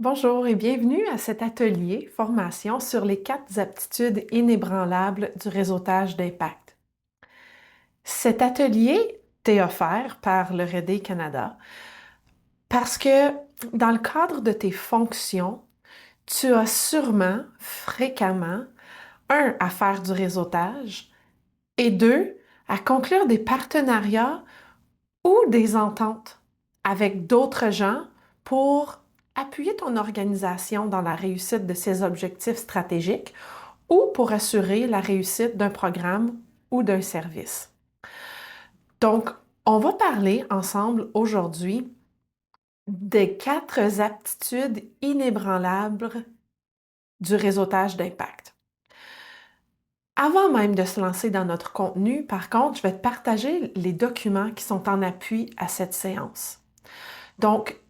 Bonjour et bienvenue à cet atelier formation sur les 4 aptitudes inébranlables du réseautage d'impact. Cet atelier t'est offert par le REDE Canada parce que dans le cadre de tes fonctions, tu as sûrement, fréquemment, un, à faire du réseautage et deux, à conclure des partenariats ou des ententes avec d'autres gens pour appuyer ton organisation dans la réussite de ses objectifs stratégiques ou pour assurer la réussite d'un programme ou d'un service. Donc, on va parler ensemble aujourd'hui des 4 aptitudes inébranlables du réseautage d'impact. Avant même de se lancer dans notre contenu, par contre, je vais te partager les documents qui sont en appui à cette séance. Donc,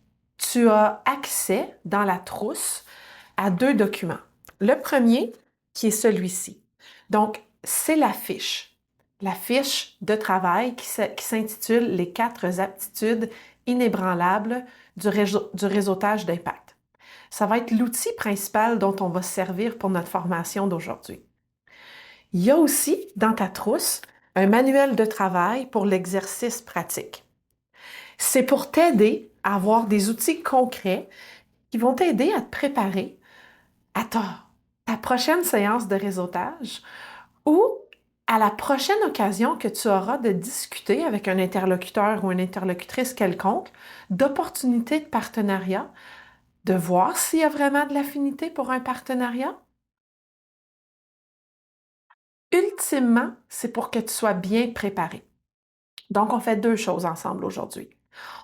tu as accès dans la trousse à 2 documents. Le premier, qui est celui-ci. Donc, c'est la fiche de travail qui s'intitule Les 4 aptitudes inébranlables du réseautage d'impact. Ça va être l'outil principal dont on va se servir pour notre formation d'aujourd'hui. Il y a aussi dans ta trousse un manuel de travail pour l'exercice pratique. C'est pour t'aider à avoir des outils concrets qui vont t'aider à te préparer à ta prochaine séance de réseautage ou à la prochaine occasion que tu auras de discuter avec un interlocuteur ou une interlocutrice quelconque d'opportunités de partenariat, de voir s'il y a vraiment de l'affinité pour un partenariat. Ultimement, c'est pour que tu sois bien préparé. Donc, on fait 2 choses ensemble aujourd'hui.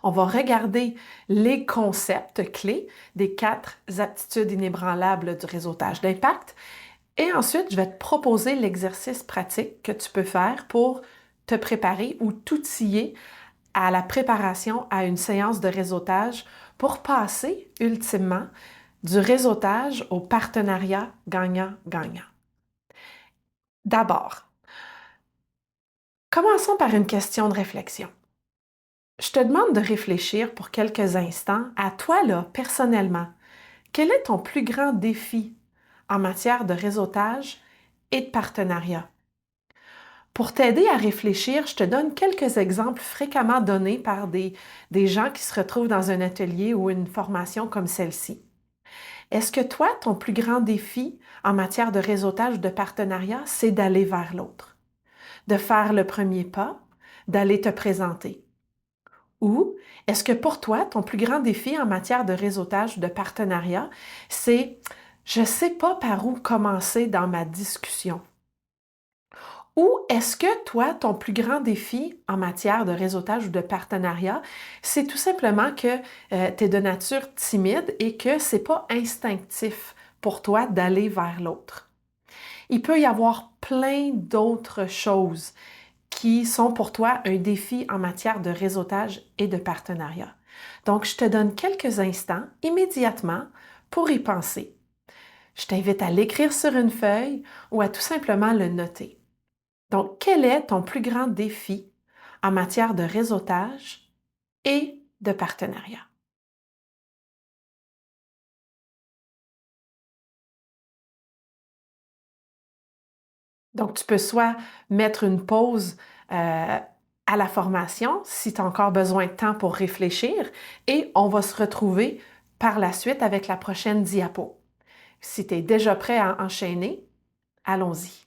On va regarder les concepts clés des 4 aptitudes inébranlables du réseautage d'impact et ensuite, je vais te proposer l'exercice pratique que tu peux faire pour te préparer ou t'outiller à la préparation à une séance de réseautage pour passer ultimement du réseautage au partenariat gagnant-gagnant. D'abord, commençons par une question de réflexion. Je te demande de réfléchir pour quelques instants à toi, là, personnellement. Quel est ton plus grand défi en matière de réseautage et de partenariat? Pour t'aider à réfléchir, je te donne quelques exemples fréquemment donnés par des gens qui se retrouvent dans un atelier ou une formation comme celle-ci. Est-ce que toi, ton plus grand défi en matière de réseautage ou de partenariat, c'est d'aller vers l'autre, de faire le premier pas, d'aller te présenter? Ou est-ce que pour toi, ton plus grand défi en matière de réseautage ou de partenariat, c'est je ne sais pas par où commencer dans ma discussion? Ou est-ce que toi, ton plus grand défi en matière de réseautage ou de partenariat, c'est tout simplement que tu es de nature timide et que c'est pas instinctif pour toi d'aller vers l'autre? Il peut y avoir plein d'autres choses qui sont pour toi un défi en matière de réseautage et de partenariat. Donc, je te donne quelques instants immédiatement pour y penser. Je t'invite à l'écrire sur une feuille ou à tout simplement le noter. Donc, quel est ton plus grand défi en matière de réseautage et de partenariat? Donc, tu peux soit mettre une pause à la formation si tu as encore besoin de temps pour réfléchir et on va se retrouver par la suite avec la prochaine diapo. Si tu es déjà prêt à enchaîner, allons-y.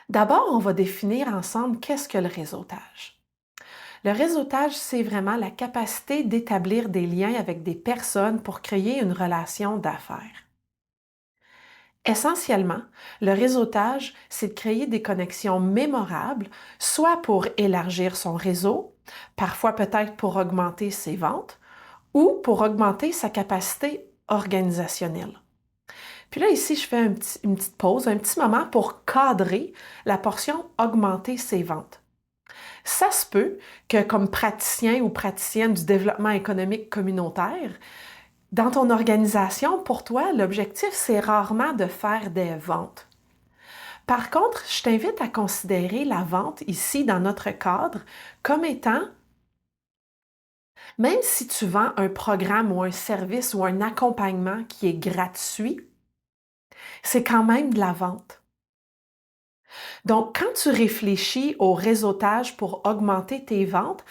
D'abord, on va définir ensemble qu'est-ce que le réseautage. Le réseautage, c'est vraiment la capacité d'établir des liens avec des personnes pour créer une relation d'affaires. Essentiellement, le réseautage, c'est de créer des connexions mémorables, soit pour élargir son réseau, parfois peut-être pour augmenter ses ventes, ou pour augmenter sa capacité organisationnelle. Puis là, ici, je fais une petite pause, un petit moment pour cadrer la portion augmenter ses ventes. Ça se peut que comme praticien ou praticienne du développement économique communautaire, dans ton organisation, pour toi, l'objectif, c'est rarement de faire des ventes. Par contre, je t'invite à considérer la vente ici, dans notre cadre, comme étant Même si tu vends un programme ou un service ou un accompagnement qui est gratuit, c'est quand même de la vente. Donc, quand tu réfléchis au réseautage pour augmenter tes ventes,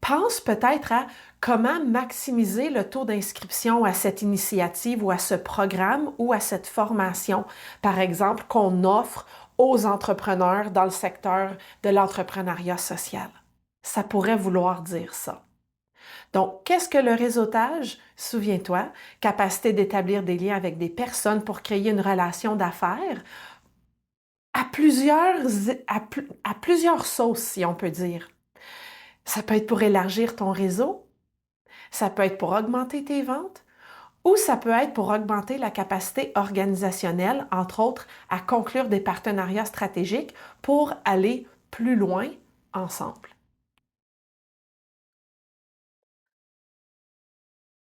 pense peut-être à comment maximiser le taux d'inscription à cette initiative ou à ce programme ou à cette formation, par exemple, qu'on offre aux entrepreneurs dans le secteur de l'entrepreneuriat social. Ça pourrait vouloir dire ça. Donc, qu'est-ce que le réseautage? Souviens-toi, capacité d'établir des liens avec des personnes pour créer une relation d'affaires à plusieurs sauces, si on peut dire. Ça peut être pour élargir ton réseau, ça peut être pour augmenter tes ventes, ou ça peut être pour augmenter la capacité organisationnelle, entre autres, à conclure des partenariats stratégiques pour aller plus loin ensemble.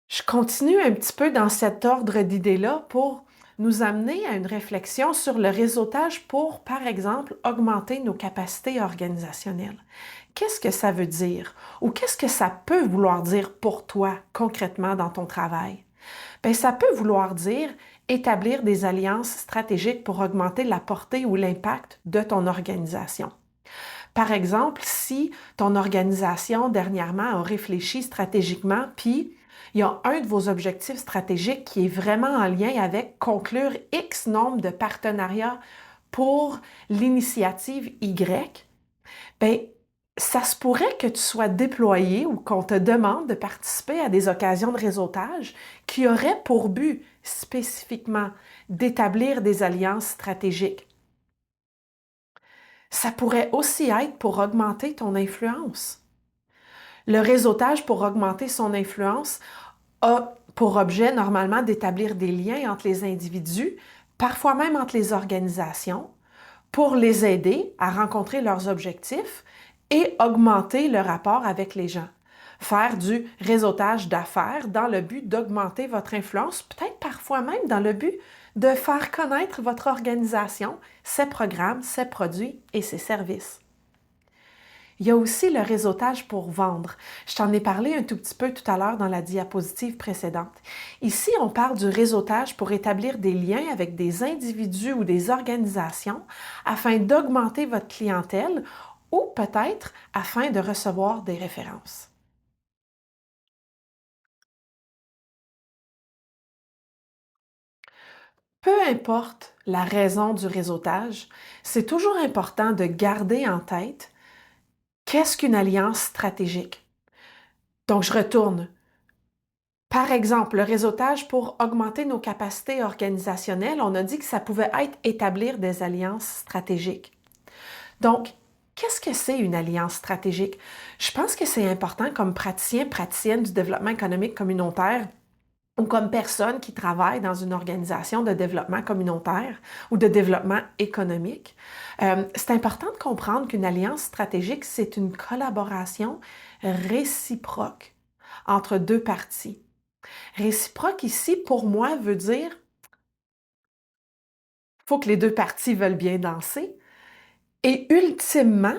Je continue un petit peu dans cet ordre d'idées-là pour nous amener à une réflexion sur le réseautage pour, par exemple, augmenter nos capacités organisationnelles. Qu'est-ce que ça veut dire? Ou qu'est-ce que ça peut vouloir dire pour toi concrètement dans ton travail? Bien, ça peut vouloir dire établir des alliances stratégiques pour augmenter la portée ou l'impact de ton organisation. Par exemple, si ton organisation dernièrement a réfléchi stratégiquement, puis il y a un de vos objectifs stratégiques qui est vraiment en lien avec conclure X nombre de partenariats pour l'initiative Y, bien, ça se pourrait que tu sois déployé ou qu'on te demande de participer à des occasions de réseautage qui auraient pour but spécifiquement d'établir des alliances stratégiques. Ça pourrait aussi être pour augmenter ton influence. Le réseautage pour augmenter son influence a pour objet normalement d'établir des liens entre les individus, parfois même entre les organisations, pour les aider à rencontrer leurs objectifs et augmenter le rapport avec les gens. Faire du réseautage d'affaires dans le but d'augmenter votre influence, peut-être parfois même dans le but de faire connaître votre organisation, ses programmes, ses produits et ses services. Il y a aussi le réseautage pour vendre. Je t'en ai parlé un tout petit peu tout à l'heure dans la diapositive précédente. Ici, on parle du réseautage pour établir des liens avec des individus ou des organisations afin d'augmenter votre clientèle ou peut-être afin de recevoir des références. Peu importe la raison du réseautage, c'est toujours important de garder en tête qu'est-ce qu'une alliance stratégique. Donc, je retourne. Par exemple, le réseautage pour augmenter nos capacités organisationnelles, on a dit que ça pouvait être établir des alliances stratégiques. Donc, qu'est-ce que c'est une alliance stratégique? Je pense que c'est important comme praticien, praticienne du développement économique communautaire ou comme personne qui travaille dans une organisation de développement communautaire ou de développement économique. C'est important de comprendre qu'une alliance stratégique, c'est une collaboration réciproque entre deux parties. Réciproque ici, pour moi, veut dire faut que les deux parties veulent bien danser. Et ultimement,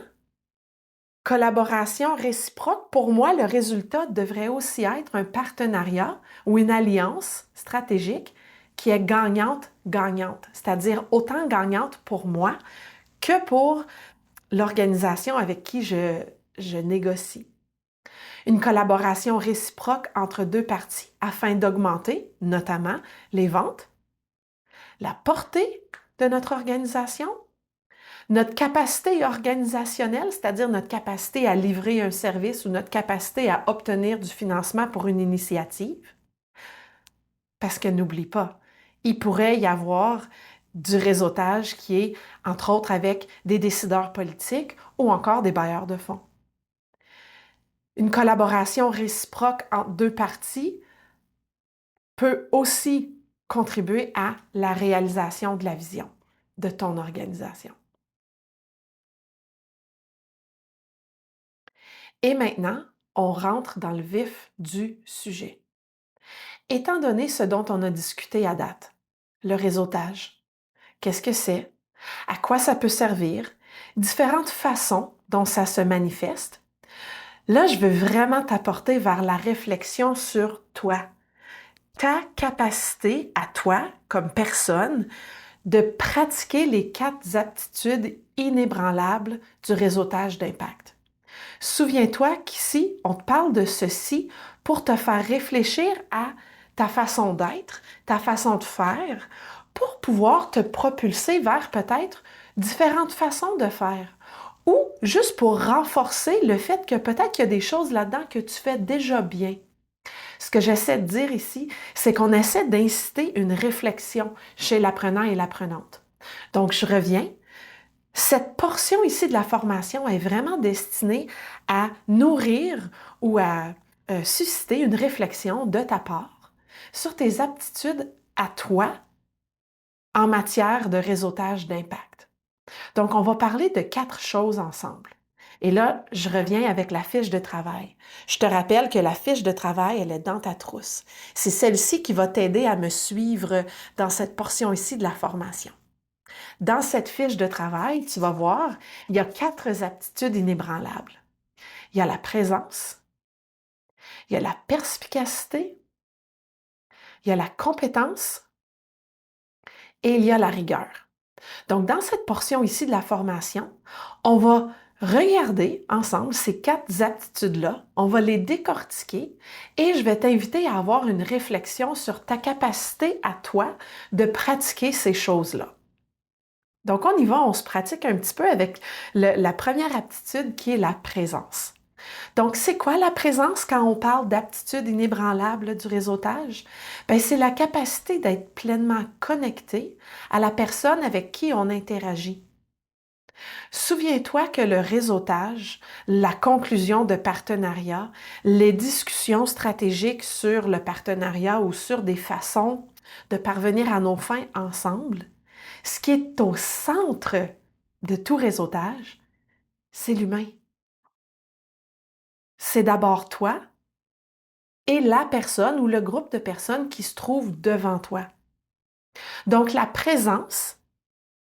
collaboration réciproque, pour moi, le résultat devrait aussi être un partenariat ou une alliance stratégique qui est gagnante-gagnante, c'est-à-dire autant gagnante pour moi que pour l'organisation avec qui je négocie. Une collaboration réciproque entre deux parties afin d'augmenter notamment les ventes, la portée de notre organisation, notre capacité organisationnelle, c'est-à-dire notre capacité à livrer un service ou notre capacité à obtenir du financement pour une initiative. Parce que n'oublie pas, il pourrait y avoir du réseautage qui est, entre autres, avec des décideurs politiques ou encore des bailleurs de fonds. Une collaboration réciproque entre deux parties peut aussi contribuer à la réalisation de la vision de ton organisation. Et maintenant, on rentre dans le vif du sujet. Étant donné ce dont on a discuté à date, le réseautage, qu'est-ce que c'est? À quoi ça peut servir? Différentes façons dont ça se manifeste? Là, je veux vraiment t'apporter vers la réflexion sur toi, ta capacité à toi, comme personne, de pratiquer les 4 aptitudes inébranlables du réseautage d'impact. Souviens-toi qu'ici, on te parle de ceci pour te faire réfléchir à ta façon d'être, ta façon de faire, pour pouvoir te propulser vers peut-être différentes façons de faire. Ou juste pour renforcer le fait que peut-être qu'il y a des choses là-dedans que tu fais déjà bien. Ce que j'essaie de dire ici, c'est qu'on essaie d'inciter une réflexion chez l'apprenant et l'apprenante. Donc, je reviens. Cette portion ici de la formation est vraiment destinée à nourrir ou à susciter une réflexion de ta part sur tes aptitudes à toi en matière de réseautage d'impact. Donc, on va parler de 4 choses ensemble. Et là, je reviens avec la fiche de travail. Je te rappelle que la fiche de travail, elle est dans ta trousse. C'est celle-ci qui va t'aider à me suivre dans cette portion ici de la formation. Dans cette fiche de travail, tu vas voir, il y a 4 aptitudes inébranlables. Il y a la présence, il y a la perspicacité, il y a la compétence et il y a la rigueur. Donc, dans cette portion ici de la formation, on va regarder ensemble ces 4 aptitudes-là, on va les décortiquer et je vais t'inviter à avoir une réflexion sur ta capacité à toi de pratiquer ces choses-là. Donc, on y va, on se pratique un petit peu avec la première aptitude qui est la présence. Donc, c'est quoi la présence quand on parle d'aptitude inébranlable du réseautage? Bien, c'est la capacité d'être pleinement connecté à la personne avec qui on interagit. Souviens-toi que le réseautage, la conclusion de partenariat, les discussions stratégiques sur le partenariat ou sur des façons de parvenir à nos fins ensemble, ce qui est au centre de tout réseautage, c'est l'humain. C'est d'abord toi et la personne ou le groupe de personnes qui se trouve devant toi. Donc, la présence,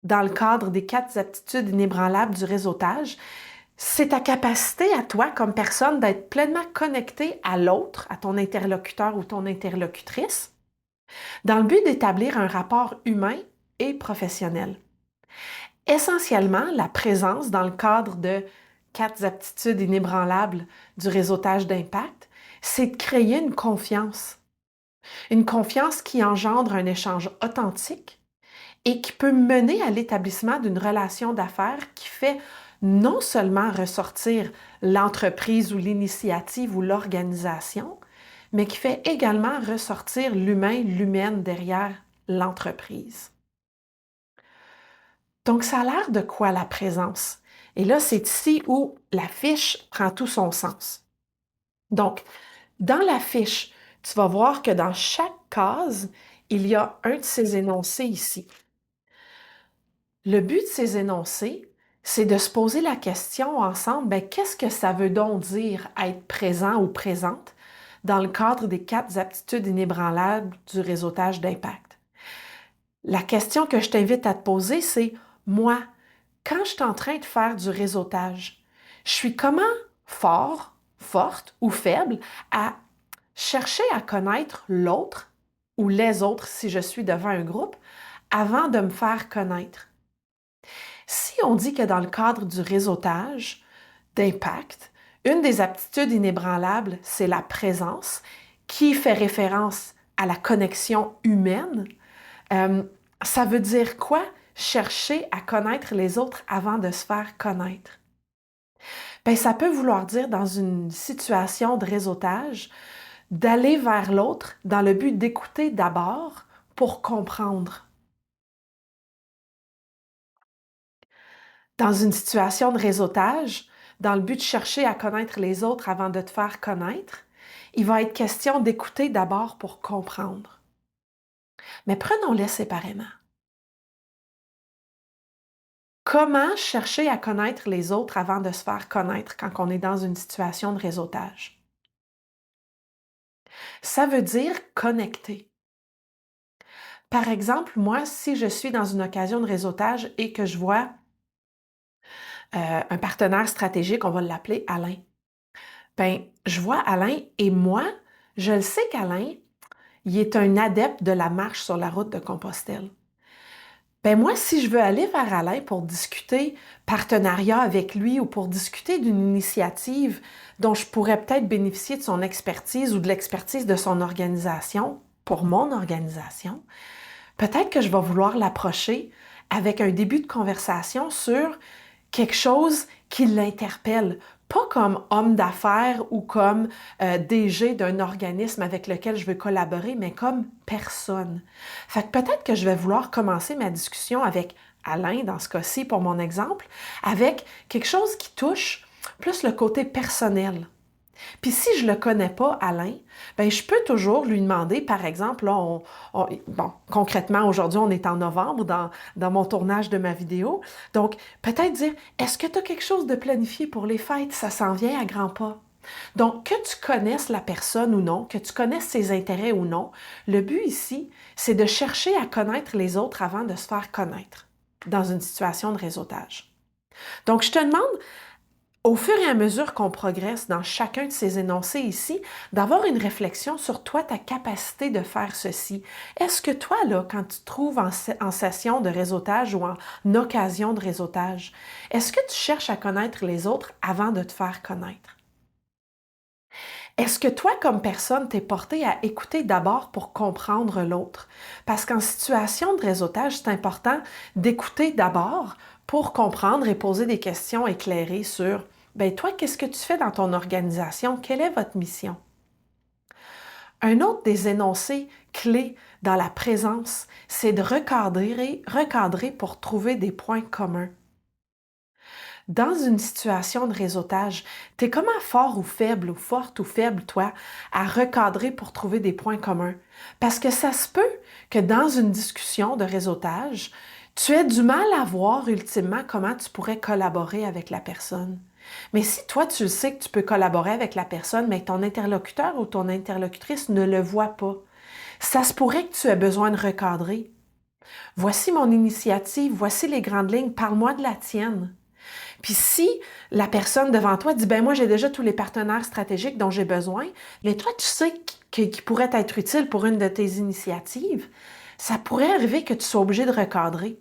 dans le cadre des 4 aptitudes inébranlables du réseautage, c'est ta capacité à toi comme personne d'être pleinement connecté à l'autre, à ton interlocuteur ou ton interlocutrice, dans le but d'établir un rapport humain et professionnel. Essentiellement, la présence dans le cadre de 4 aptitudes inébranlables du réseautage d'impact, c'est de créer une confiance. Une confiance qui engendre un échange authentique et qui peut mener à l'établissement d'une relation d'affaires qui fait non seulement ressortir l'entreprise ou l'initiative ou l'organisation, mais qui fait également ressortir l'humain, l'humaine derrière l'entreprise. Donc, ça a l'air de quoi la présence? Et là, c'est ici où la fiche prend tout son sens. Donc, dans la fiche, tu vas voir que dans chaque case, il y a un de ces énoncés ici. Le but de ces énoncés, c'est de se poser la question ensemble, bien, qu'est-ce que ça veut donc dire être présent ou présente dans le cadre des 4 aptitudes inébranlables du réseautage d'impact? La question que je t'invite à te poser, c'est moi, quand je suis en train de faire du réseautage, je suis comment fort, forte ou faible à chercher à connaître l'autre ou les autres si je suis devant un groupe avant de me faire connaître. Si on dit que dans le cadre du réseautage d'impact, une des aptitudes inébranlables, c'est la présence, qui fait référence à la connexion humaine, ça veut dire quoi? Chercher à connaître les autres avant de se faire connaître. Bien, ça peut vouloir dire, dans une situation de réseautage, d'aller vers l'autre dans le but d'écouter d'abord pour comprendre. Dans une situation de réseautage, dans le but de chercher à connaître les autres avant de te faire connaître, il va être question d'écouter d'abord pour comprendre. Mais prenons-les séparément. Comment chercher à connaître les autres avant de se faire connaître quand on est dans une situation de réseautage? Ça veut dire connecter. Par exemple, moi, si je suis dans une occasion de réseautage et que je vois un partenaire stratégique, on va l'appeler Alain. Ben, je vois Alain et moi, je le sais qu'Alain, il est un adepte de la marche sur la route de Compostelle. Ben moi, si je veux aller vers Alain pour discuter partenariat avec lui ou pour discuter d'une initiative dont je pourrais peut-être bénéficier de son expertise ou de l'expertise de son organisation pour mon organisation, peut-être que je vais vouloir l'approcher avec un début de conversation sur quelque chose qui l'interpelle, pas comme homme d'affaires ou comme DG d'un organisme avec lequel je veux collaborer, mais comme personne. Fait que peut-être que je vais vouloir commencer ma discussion avec Alain, dans ce cas-ci, pour mon exemple, avec quelque chose qui touche plus le côté personnel. Puis si je ne le connais pas, Alain, ben je peux toujours lui demander, par exemple, là, bon, concrètement, aujourd'hui, on est en novembre dans mon tournage de ma vidéo. Donc, peut-être dire, est-ce que tu as quelque chose de planifié pour les fêtes? Ça s'en vient à grands pas. Donc, que tu connaisses la personne ou non, que tu connaisses ses intérêts ou non, le but ici, c'est de chercher à connaître les autres avant de se faire connaître dans une situation de réseautage. Donc, je te demande, au fur et à mesure qu'on progresse dans chacun de ces énoncés ici, d'avoir une réflexion sur toi, ta capacité de faire ceci. Est-ce que toi, là, quand tu te trouves en session de réseautage ou en occasion de réseautage, est-ce que tu cherches à connaître les autres avant de te faire connaître? Est-ce que toi, comme personne, t'es porté à écouter d'abord pour comprendre l'autre? Parce qu'en situation de réseautage, c'est important d'écouter d'abord pour comprendre et poser des questions éclairées sur ben toi, qu'est-ce que tu fais dans ton organisation? Quelle est votre mission? Un autre des énoncés clés dans la présence, c'est de recadrer pour trouver des points communs. Dans une situation de réseautage, t'es comment fort ou faible, ou forte ou faible, toi, à recadrer pour trouver des points communs? Parce que ça se peut que dans une discussion de réseautage, tu aies du mal à voir ultimement comment tu pourrais collaborer avec la personne. Mais si toi, tu sais que tu peux collaborer avec la personne, mais que ton interlocuteur ou ton interlocutrice ne le voit pas, ça se pourrait que tu aies besoin de recadrer. Voici mon initiative, voici les grandes lignes, parle-moi de la tienne. Puis si la personne devant toi dit, ben moi j'ai déjà tous les partenaires stratégiques dont j'ai besoin, mais toi tu sais qui pourrait être utile pour une de tes initiatives, ça pourrait arriver que tu sois obligé de recadrer.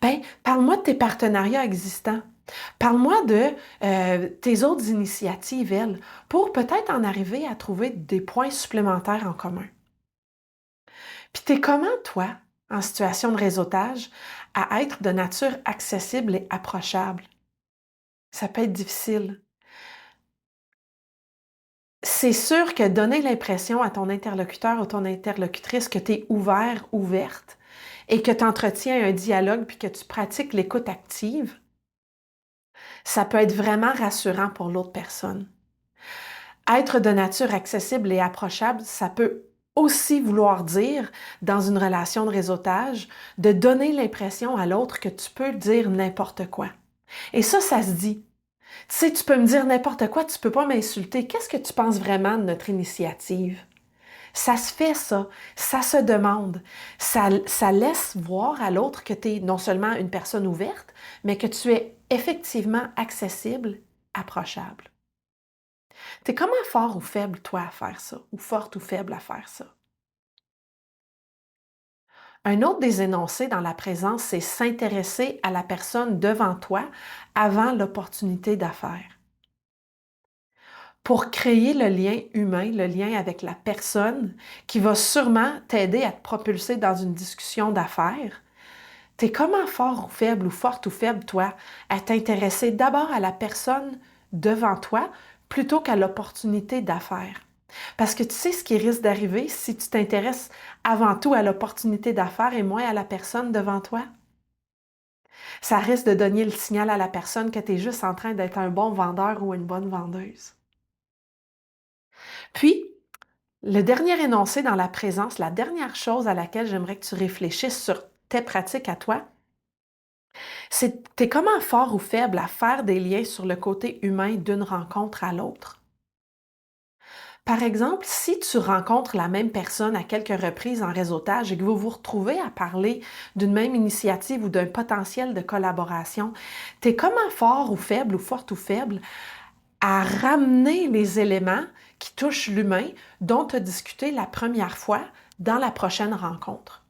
Ben, parle-moi de tes partenariats existants. Parle-moi de tes autres initiatives, elles, pour peut-être en arriver à trouver des points supplémentaires en commun. Puis t'es comment, toi, en situation de réseautage, à être de nature accessible et approchable? Ça peut être difficile. C'est sûr que donner l'impression à ton interlocuteur ou ton interlocutrice que tu es ouvert, ouverte, et que tu entretiens un dialogue puis que tu pratiques l'écoute active, ça peut être vraiment rassurant pour l'autre personne. Être de nature accessible et approchable, ça peut aussi vouloir dire, dans une relation de réseautage, de donner l'impression à l'autre que tu peux dire n'importe quoi. Et ça se dit. Tu sais, tu peux me dire n'importe quoi, tu peux pas m'insulter. Qu'est-ce que tu penses vraiment de notre initiative? Ça se fait, ça se demande. Ça laisse voir à l'autre que tu es non seulement une personne ouverte, mais que tu es effectivement accessible, approchable. Tu es comment fort ou faible, toi, à faire ça? Ou forte ou faible à faire ça? Un autre des énoncés dans la présence, c'est s'intéresser à la personne devant toi avant l'opportunité d'affaires. Pour créer le lien humain, le lien avec la personne qui va sûrement t'aider à te propulser dans une discussion d'affaires, t'es comment fort ou faible ou forte ou faible, toi, à t'intéresser d'abord à la personne devant toi plutôt qu'à l'opportunité d'affaires. Parce que tu sais ce qui risque d'arriver si tu t'intéresses avant tout à l'opportunité d'affaires et moins à la personne devant toi? Ça risque de donner le signal à la personne que tu es juste en train d'être un bon vendeur ou une bonne vendeuse. Puis, le dernier énoncé dans la présence, la dernière chose à laquelle j'aimerais que tu réfléchisses sur tes pratiques à toi, c'est t'es comment fort ou faible à faire des liens sur le côté humain d'une rencontre à l'autre. Par exemple, si tu rencontres la même personne à quelques reprises en réseautage et que vous vous retrouvez à parler d'une même initiative ou d'un potentiel de collaboration, t'es comment fort ou faible ou forte ou faible à ramener les éléments qui touchent l'humain dont tu as discuté la première fois dans la prochaine rencontre.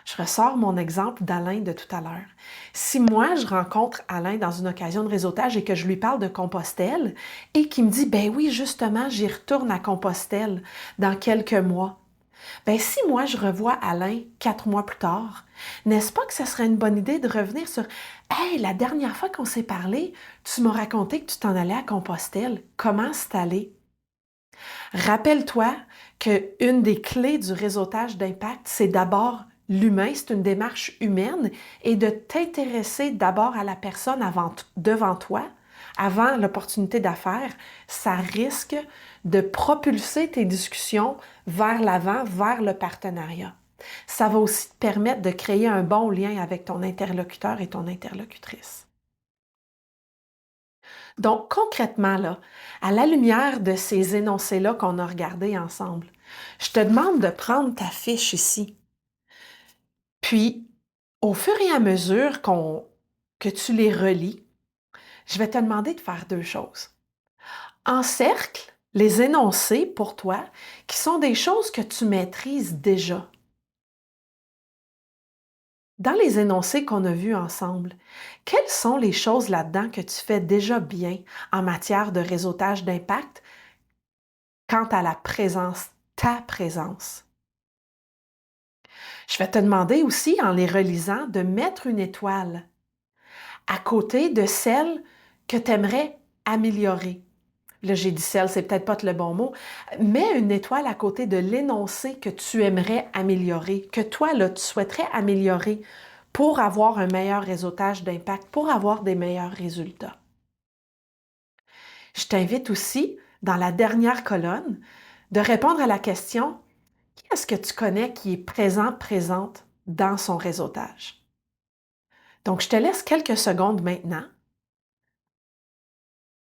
Je ressors mon exemple d'Alain de tout à l'heure. Si moi, je rencontre Alain dans une occasion de réseautage et que je lui parle de Compostelle et qu'il me dit, ben oui, justement, j'y retourne à Compostelle dans quelques mois. Ben si moi, je revois Alain 4 mois plus tard, n'est-ce pas que ce serait une bonne idée de revenir sur, hey, la dernière fois qu'on s'est parlé, tu m'as raconté que tu t'en allais à Compostelle. Comment c'est allé? Rappelle-toi qu'une des clés du réseautage d'impact, c'est d'abord l'humain, c'est une démarche humaine, et de t'intéresser d'abord à la personne devant toi, avant l'opportunité d'affaires, ça risque de propulser tes discussions vers l'avant, vers le partenariat. Ça va aussi te permettre de créer un bon lien avec ton interlocuteur et ton interlocutrice. Donc, concrètement, là, à la lumière de ces énoncés-là qu'on a regardés ensemble, je te demande de prendre ta fiche ici. Puis, au fur et à mesure que tu les relis, je vais te demander de faire 2 choses. Encercle les énoncés pour toi qui sont des choses que tu maîtrises déjà. Dans les énoncés qu'on a vus ensemble, quelles sont les choses là-dedans que tu fais déjà bien en matière de réseautage d'impact quant à la présence, ta présence? Je vais te demander aussi, en les relisant, de mettre une étoile à côté de celle que tu aimerais améliorer. Là, j'ai dit celle, c'est peut-être pas le bon mot. Mets une étoile à côté de l'énoncé que tu aimerais améliorer, que toi, là, tu souhaiterais améliorer pour avoir un meilleur réseautage d'impact, pour avoir des meilleurs résultats. Je t'invite aussi, dans la dernière colonne, de répondre à la question: qui est-ce que tu connais qui est présent, présente dans son réseautage? Donc, je te laisse quelques secondes maintenant.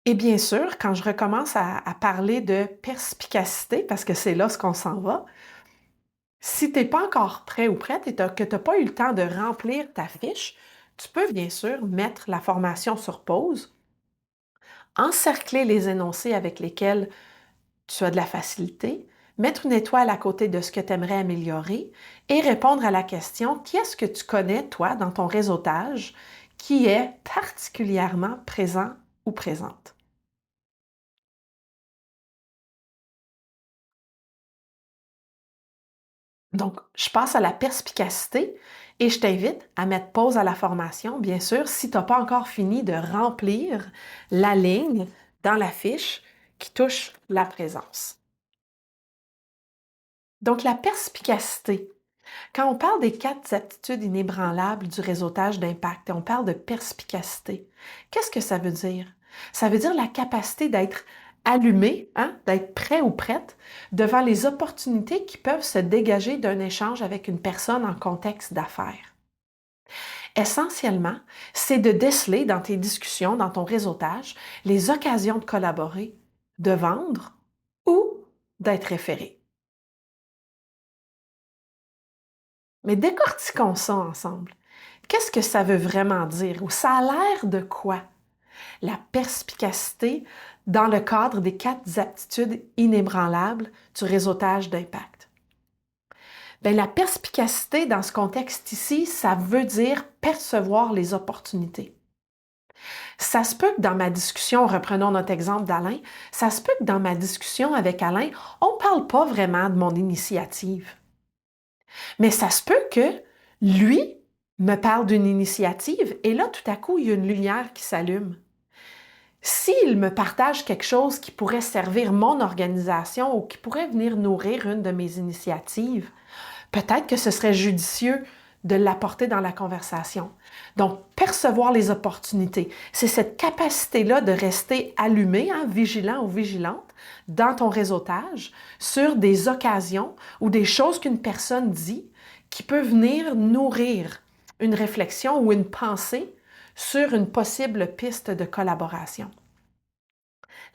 Et bien sûr, quand je recommence à parler de perspicacité, parce que c'est là ce qu'on s'en va, si tu n'es pas encore prêt ou prête et que tu n'as pas eu le temps de remplir ta fiche, tu peux bien sûr mettre la formation sur pause, encercler les énoncés avec lesquels tu as de la facilité, mettre une étoile à côté de ce que tu aimerais améliorer et répondre à la question: qui est-ce que tu connais, toi, dans ton réseautage, qui est particulièrement présent ou présente? Donc, je passe à la perspicacité et je t'invite à mettre pause à la formation, bien sûr, si tu n'as pas encore fini de remplir la ligne dans la fiche qui touche la présence. Donc, la perspicacité. Quand on parle des 4 aptitudes inébranlables du réseautage d'impact et on parle de perspicacité, qu'est-ce que ça veut dire? Ça veut dire la capacité d'être allumé, hein, d'être prêt ou prête devant les opportunités qui peuvent se dégager d'un échange avec une personne en contexte d'affaires. Essentiellement, c'est de déceler dans tes discussions, dans ton réseautage, les occasions de collaborer, de vendre ou d'être référé. Mais décortiquons ça ensemble. Qu'est-ce que ça veut vraiment dire ou ça a l'air de quoi? La perspicacité dans le cadre des 4 aptitudes inébranlables du réseautage d'impact. Bien, la perspicacité dans ce contexte ici, ça veut dire percevoir les opportunités. Ça se peut que dans ma discussion, reprenons notre exemple d'Alain, ça se peut que dans ma discussion avec Alain, on ne parle pas vraiment de mon initiative. Mais ça se peut que lui me parle d'une initiative et là, tout à coup, il y a une lumière qui s'allume. S'il me partage quelque chose qui pourrait servir mon organisation ou qui pourrait venir nourrir une de mes initiatives, peut-être que ce serait judicieux de l'apporter dans la conversation. Donc, percevoir les opportunités, c'est cette capacité-là de rester allumé, hein, vigilant ou vigilante dans ton réseautage sur des occasions ou des choses qu'une personne dit qui peut venir nourrir une réflexion ou une pensée sur une possible piste de collaboration.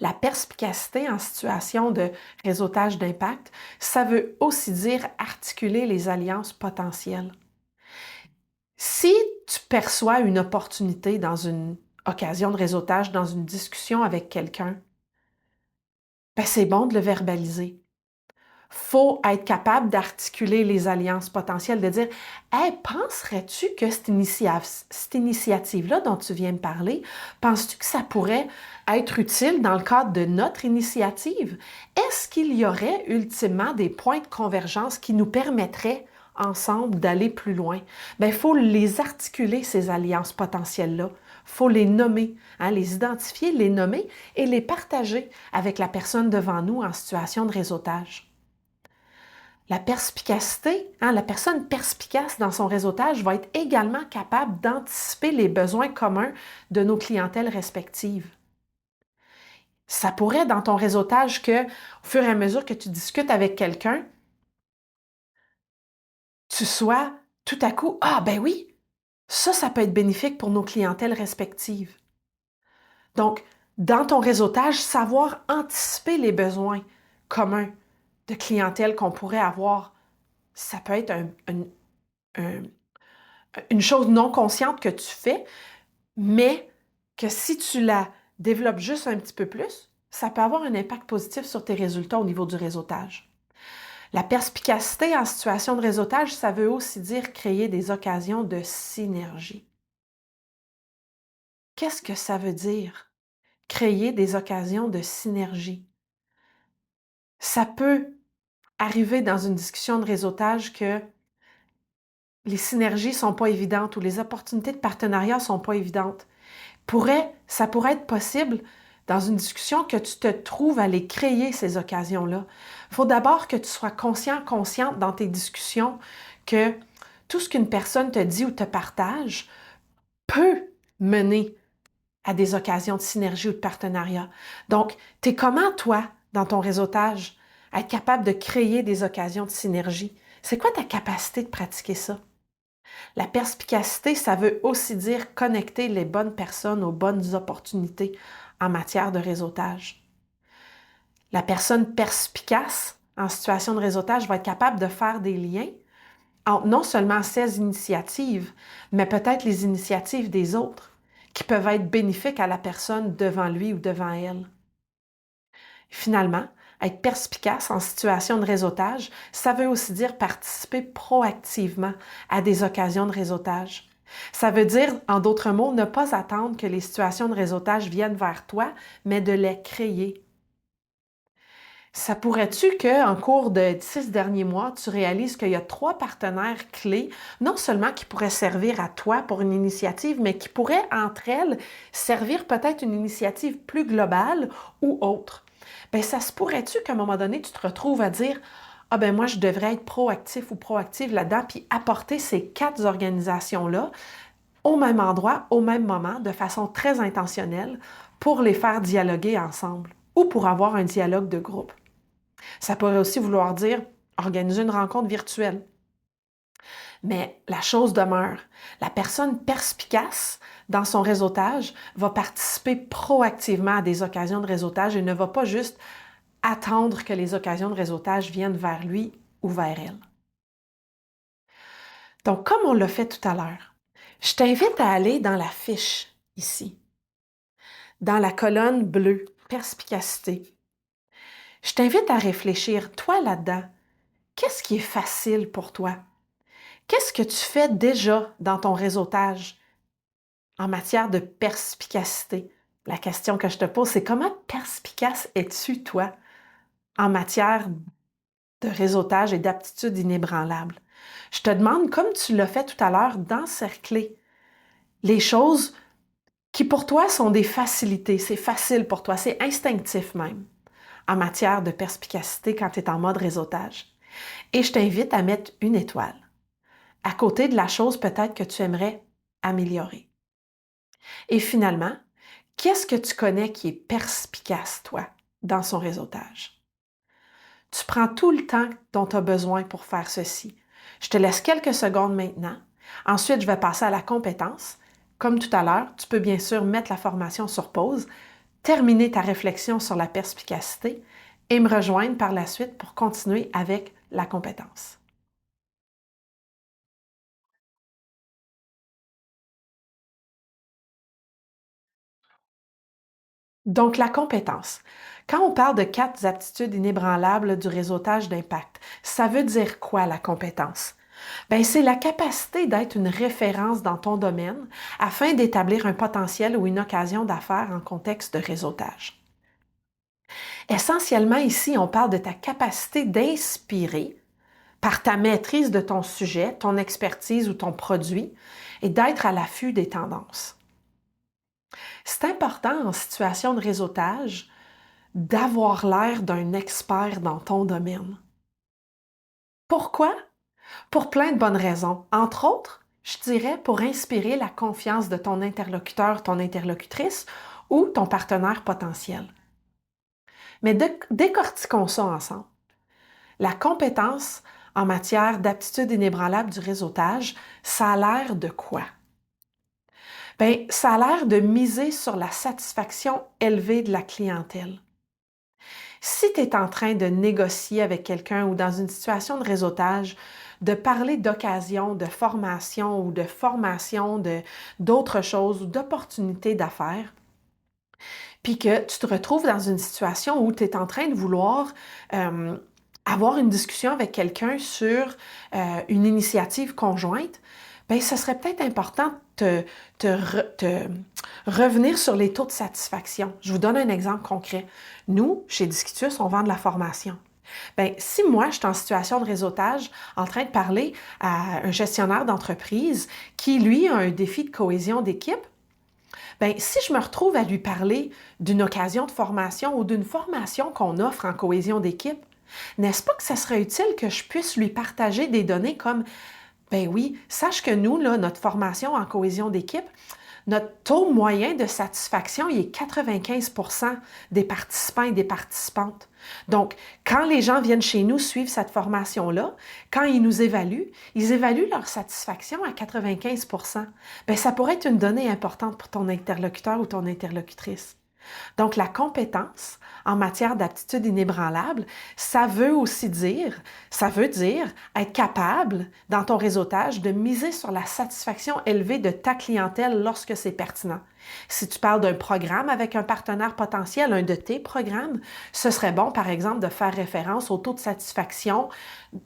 La perspicacité en situation de réseautage d'impact, ça veut aussi dire articuler les alliances potentielles. Si tu perçois une opportunité dans une occasion de réseautage, dans une discussion avec quelqu'un, ben c'est bon de le verbaliser. Faut être capable d'articuler les alliances potentielles, de dire: Hey, penserais-tu que cette initiative-là dont tu viens de parler, penses-tu que ça pourrait être utile dans le cadre de notre initiative? Est-ce qu'il y aurait ultimement des points de convergence qui nous permettraient ensemble d'aller plus loin? Bien, il faut les articuler, ces alliances potentielles-là. Il faut les nommer, hein, les identifier, les nommer et les partager avec la personne devant nous en situation de réseautage. La perspicacité, hein, la personne perspicace dans son réseautage va être également capable d'anticiper les besoins communs de nos clientèles respectives. Ça pourrait, dans ton réseautage, que, au fur et à mesure que tu discutes avec quelqu'un, tu sois tout à coup, ah ben oui, ça peut être bénéfique pour nos clientèles respectives. Donc, dans ton réseautage, savoir anticiper les besoins communs de clientèle qu'on pourrait avoir, ça peut être un une chose non consciente que tu fais, mais que si tu la développes juste un petit peu plus, ça peut avoir un impact positif sur tes résultats au niveau du réseautage. La perspicacité en situation de réseautage, ça veut aussi dire créer des occasions de synergie. Qu'est-ce que ça veut dire? Créer des occasions de synergie. Ça peut arriver dans une discussion de réseautage que les synergies ne sont pas évidentes ou les opportunités de partenariat ne sont pas évidentes. Ça pourrait être possible dans une discussion que tu te trouves à les créer, ces occasions-là. Il faut d'abord que tu sois conscient, consciente dans tes discussions que tout ce qu'une personne te dit ou te partage peut mener à des occasions de synergie ou de partenariat. Donc, tu es comment, toi, dans ton réseautage, à être capable de créer des occasions de synergie? C'est quoi ta capacité de pratiquer ça? La perspicacité, ça veut aussi dire connecter les bonnes personnes aux bonnes opportunités en matière de réseautage. La personne perspicace en situation de réseautage va être capable de faire des liens entre non seulement ses initiatives, mais peut-être les initiatives des autres qui peuvent être bénéfiques à la personne devant lui ou devant elle. Finalement, être perspicace en situation de réseautage, ça veut aussi dire participer proactivement à des occasions de réseautage. Ça veut dire, en d'autres mots, ne pas attendre que les situations de réseautage viennent vers toi, mais de les créer. Ça pourrait-tu qu'en cours de 6 derniers mois, tu réalises qu'il y a 3 partenaires clés, non seulement qui pourraient servir à toi pour une initiative, mais qui pourraient, entre elles, servir peut-être une initiative plus globale ou autre? Bien, ça se pourrait-tu qu'à un moment donné, tu te retrouves à dire: Ah ben moi, je devrais être proactif ou proactive là-dedans, puis apporter ces 4 organisations-là au même endroit, au même moment, de façon très intentionnelle, pour les faire dialoguer ensemble ou pour avoir un dialogue de groupe. Ça pourrait aussi vouloir dire organiser une rencontre virtuelle. Mais la chose demeure, la personne perspicace dans son réseautage va participer proactivement à des occasions de réseautage et ne va pas juste attendre que les occasions de réseautage viennent vers lui ou vers elle. Donc, comme on l'a fait tout à l'heure, je t'invite à aller dans la fiche ici, dans la colonne bleue, perspicacité. Je t'invite à réfléchir, toi là-dedans, qu'est-ce qui est facile pour toi? Qu'est-ce que tu fais déjà dans ton réseautage en matière de perspicacité? La question que je te pose, c'est comment perspicace es-tu, toi, en matière de réseautage et d'aptitude inébranlable? Je te demande, comme tu l'as fait tout à l'heure, d'encercler les choses qui pour toi sont des facilités. C'est facile pour toi, c'est instinctif même, en matière de perspicacité quand tu es en mode réseautage. Et je t'invite à mettre une étoile à côté de la chose peut-être que tu aimerais améliorer. Et finalement, qu'est-ce que tu connais qui est perspicace, toi, dans son réseautage? Tu prends tout le temps dont tu as besoin pour faire ceci. Je te laisse quelques secondes maintenant. Ensuite, je vais passer à la compétence. Comme tout à l'heure, tu peux bien sûr mettre la formation sur pause, terminer ta réflexion sur la perspicacité et me rejoindre par la suite pour continuer avec la compétence. Donc, la compétence. Quand on parle de 4 aptitudes inébranlables du réseautage d'impact, ça veut dire quoi la compétence? Bien, c'est la capacité d'être une référence dans ton domaine afin d'établir un potentiel ou une occasion d'affaires en contexte de réseautage. Essentiellement, ici, on parle de ta capacité d'inspirer par ta maîtrise de ton sujet, ton expertise ou ton produit et d'être à l'affût des tendances. C'est important en situation de réseautage d'avoir l'air d'un expert dans ton domaine. Pourquoi? Pour plein de bonnes raisons. Entre autres, je dirais pour inspirer la confiance de ton interlocuteur, ton interlocutrice ou ton partenaire potentiel. Mais décortiquons ça ensemble. La compétence en matière d'aptitude inébranlable du réseautage, ça a l'air de quoi? Bien, ça a l'air de miser sur la satisfaction élevée de la clientèle. Si tu es en train de négocier avec quelqu'un ou dans une situation de réseautage, de parler d'occasion, de formation ou de formation d'autres choses ou d'opportunités d'affaires, puis que tu te retrouves dans une situation où tu es en train de vouloir avoir une discussion avec quelqu'un sur une initiative conjointe, bien, ce serait peut-être important de te revenir sur les taux de satisfaction. Je vous donne un exemple concret. Nous, chez Discutus, on vend de la formation. Bien, si moi, je suis en situation de réseautage, en train de parler à un gestionnaire d'entreprise qui, lui, a un défi de cohésion d'équipe, bien, si je me retrouve à lui parler d'une occasion de formation ou d'une formation qu'on offre en cohésion d'équipe, n'est-ce pas que ça serait utile que je puisse lui partager des données comme, ben oui, sache que nous, là, notre formation en cohésion d'équipe, notre taux moyen de satisfaction, il est 95% des participants et des participantes. Donc, quand les gens viennent chez nous suivre cette formation-là, quand ils nous évaluent, ils évaluent leur satisfaction à 95%. Bien, ça pourrait être une donnée importante pour ton interlocuteur ou ton interlocutrice. Donc, la compétence en matière d'aptitude inébranlable, ça veut dire être capable, dans ton réseautage, de miser sur la satisfaction élevée de ta clientèle lorsque c'est pertinent. Si tu parles d'un programme avec un partenaire potentiel, un de tes programmes, ce serait bon, par exemple, de faire référence au taux de satisfaction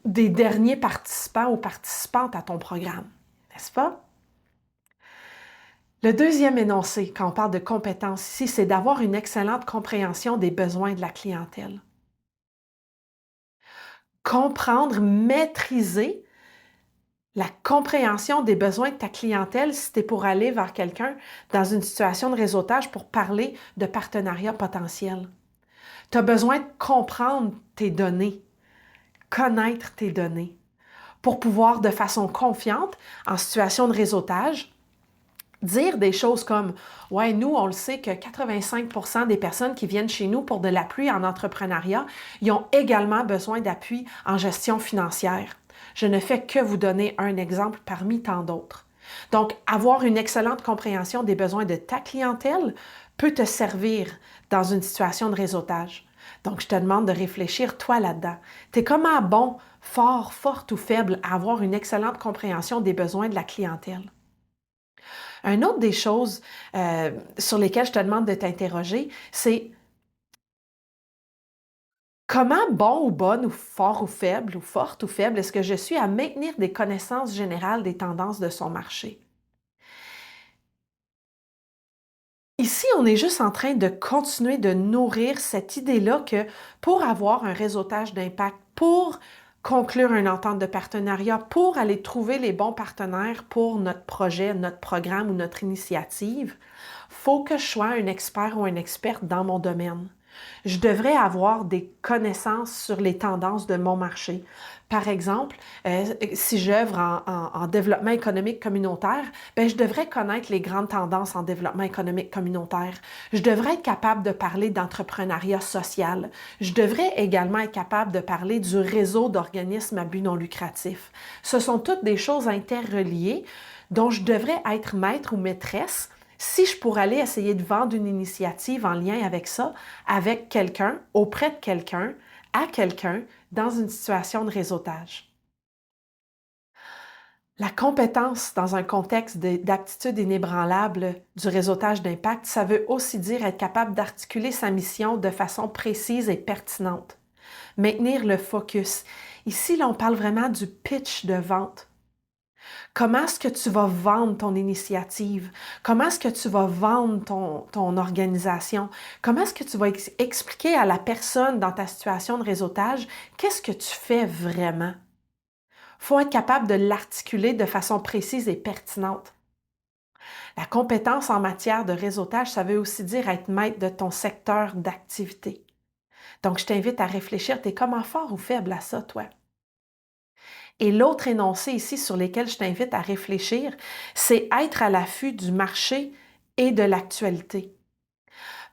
des derniers participants ou participantes à ton programme. N'est-ce pas? Le deuxième énoncé, quand on parle de compétences ici, c'est d'avoir une excellente compréhension des besoins de la clientèle. Comprendre, maîtriser la compréhension des besoins de ta clientèle si tu es pour aller vers quelqu'un dans une situation de réseautage pour parler de partenariat potentiel. Tu as besoin de comprendre tes données, connaître tes données, pour pouvoir, de façon confiante, en situation de réseautage, dire des choses comme « Ouais, nous, on le sait que 85% des personnes qui viennent chez nous pour de l'appui en entrepreneuriat, ils ont également besoin d'appui en gestion financière. Je ne fais que vous donner un exemple parmi tant d'autres. » Donc, avoir une excellente compréhension des besoins de ta clientèle peut te servir dans une situation de réseautage. Donc, je te demande de réfléchir, toi, là-dedans. Tu es comment bon, fort, forte ou faible à avoir une excellente compréhension des besoins de la clientèle? Une autre des choses sur lesquelles je te demande de t'interroger, c'est comment bon ou bonne ou fort ou faible ou forte ou faible est-ce que je suis à maintenir des connaissances générales des tendances de son marché? Ici, on est juste en train de continuer de nourrir cette idée-là que pour avoir un réseautage d'impact, pour conclure une entente de partenariat, pour aller trouver les bons partenaires pour notre projet, notre programme ou notre initiative, il faut que je sois un expert ou une experte dans mon domaine. Je devrais avoir des connaissances sur les tendances de mon marché. Par exemple, si j'œuvre en développement économique communautaire, bien, je devrais connaître les grandes tendances en développement économique communautaire. Je devrais être capable de parler d'entrepreneuriat social. Je devrais également être capable de parler du réseau d'organismes à but non lucratif. Ce sont toutes des choses interreliées dont je devrais être maître ou maîtresse si je pourrais aller essayer de vendre une initiative en lien avec ça, avec quelqu'un, auprès de quelqu'un, à quelqu'un, dans une situation de réseautage. La compétence dans un contexte d'aptitude inébranlable du réseautage d'impact, ça veut aussi dire être capable d'articuler sa mission de façon précise et pertinente. Maintenir le focus. Ici, là, on parle vraiment du pitch de vente. Comment est-ce que tu vas vendre ton initiative? Comment est-ce que tu vas vendre ton organisation? Comment est-ce que tu vas expliquer à la personne dans ta situation de réseautage qu'est-ce que tu fais vraiment? Il faut être capable de l'articuler de façon précise et pertinente. La compétence en matière de réseautage, ça veut aussi dire être maître de ton secteur d'activité. Donc, je t'invite à réfléchir, t'es comment fort ou faible à ça, toi? Et l'autre énoncé ici sur lequel je t'invite à réfléchir, c'est être à l'affût du marché et de l'actualité.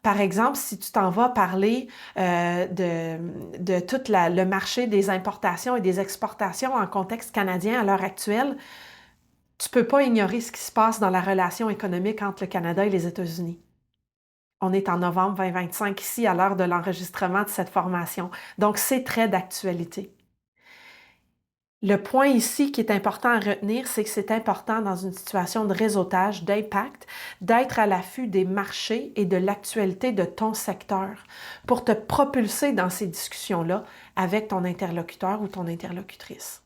Par exemple, si tu t'en vas parler de tout le marché des importations et des exportations en contexte canadien à l'heure actuelle, tu ne peux pas ignorer ce qui se passe dans la relation économique entre le Canada et les États-Unis. On est en novembre 2025 ici à l'heure de l'enregistrement de cette formation. Donc, c'est très d'actualité. Le point ici qui est important à retenir, c'est que c'est important dans une situation de réseautage, d'impact, d'être à l'affût des marchés et de l'actualité de ton secteur pour te propulser dans ces discussions-là avec ton interlocuteur ou ton interlocutrice.